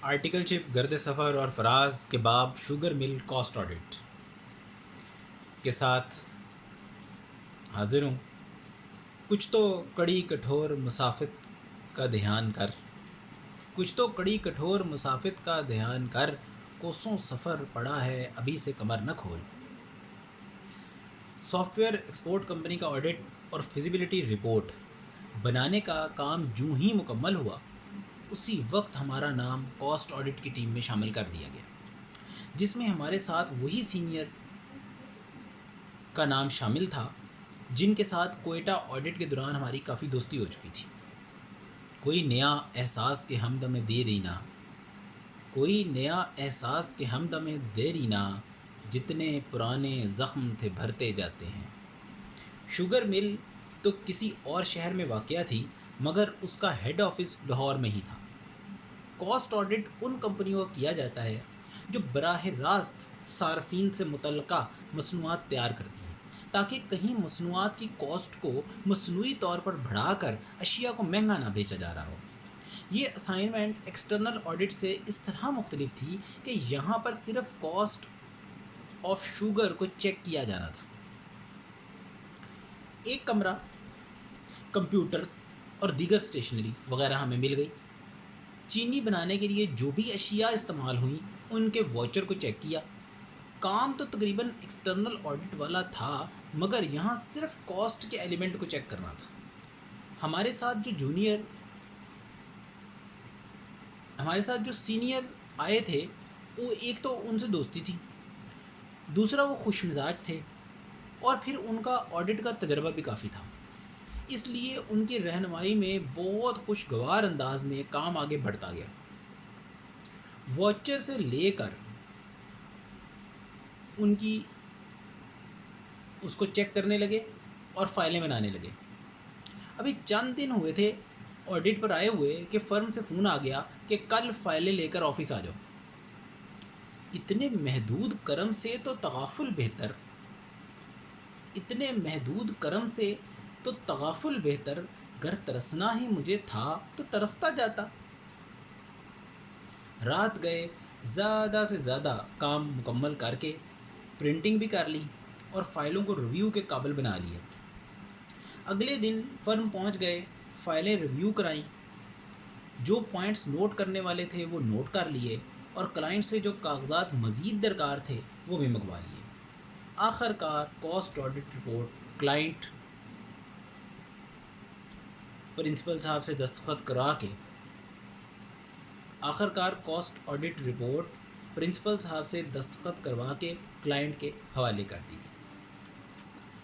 Article چپ گرد سفر اور فراز کے باب شوگر مل کاسٹ آڈٹ کے ساتھ حاضر ہوں۔ کچھ تو کڑی کٹھور مسافت کا دھیان کر، کچھ تو کڑی کٹھور مسافت کا دھیان کر، کوسوں سفر پڑا ہے ابھی سے کمر نہ کھول۔ سافٹ ویئر ایکسپورٹ کمپنی کا آڈٹ اور فیزیبلٹی رپورٹ بنانے کا کام جوں ہی مکمل ہوا، اسی وقت ہمارا نام کاسٹ آڈٹ کی ٹیم میں شامل کر دیا گیا، جس میں ہمارے ساتھ وہی سینئر کا نام شامل تھا جن کے ساتھ کوئٹہ آڈٹ کے دوران ہماری کافی دوستی ہو چکی تھی۔ کوئی نیا احساس کے ہمدم دیرینا، کوئی نیا احساس کے ہمدم دیرینا، جتنے پرانے زخم تھے بھرتے جاتے ہیں۔ شوگر مل تو کسی اور شہر میں واقع تھی، مگر اس کا ہیڈ آفس لاہور میں ہی تھا۔ کاسٹ آڈٹ ان کمپنیوں کا کیا جاتا ہے جو براہ راست صارفین سے متعلقہ مصنوعات تیار کرتی ہیں، تاکہ کہیں مصنوعات کی کاسٹ کو مصنوعی طور پر بڑھا کر اشیاء کو مہنگا نہ بیچا جا رہا ہو۔ یہ اسائنمنٹ ایکسٹرنل آڈٹ سے اس طرح مختلف تھی کہ یہاں پر صرف کاسٹ آف شوگر کو چیک کیا جانا تھا۔ ایک کمرہ، کمپیوٹرز اور دیگر سٹیشنری وغیرہ ہمیں مل گئی۔ چینی بنانے کے لیے جو بھی اشیاء استعمال ہوئیں ان کے واچر کو چیک کیا۔ کام تو تقریباً ایکسٹرنل آڈٹ والا تھا، مگر یہاں صرف کاسٹ کے ایلیمنٹ کو چیک کرنا تھا۔ ہمارے ساتھ جو سینئر آئے تھے، وہ ایک تو ان سے دوستی تھی، دوسرا وہ خوش مزاج تھے، اور پھر ان کا آڈٹ کا تجربہ بھی کافی تھا۔ اس لیے ان کی رہنمائی میں بہت خوشگوار انداز میں کام آگے بڑھتا گیا۔ واچر سے لے کر ان کی اس کو چیک کرنے لگے اور فائلیں بنانے لگے۔ ابھی چند دن ہوئے تھے آڈٹ پر آئے ہوئے کہ فرم سے فون آ گیا کہ کل فائلیں لے کر آفس آ جاؤ۔ اتنے محدود کرم سے تو تغافل بہتر، گر ترسنا ہی مجھے تھا تو ترستا جاتا۔ رات گئے، زیادہ سے زیادہ کام مکمل کر کے پرنٹنگ بھی کر لی اور فائلوں کو ریویو کے قابل بنا لیا۔ اگلے دن فرم پہنچ گئے، فائلیں ریویو کرائیں، جو پوائنٹس نوٹ کرنے والے تھے وہ نوٹ کر لیے، اور کلائنٹ سے جو کاغذات مزید درکار تھے وہ بھی منگوا لیے۔ آخر کار cost audit report client principal صاحب سے دستخط کروا کے کلائنٹ کے حوالے کر دی۔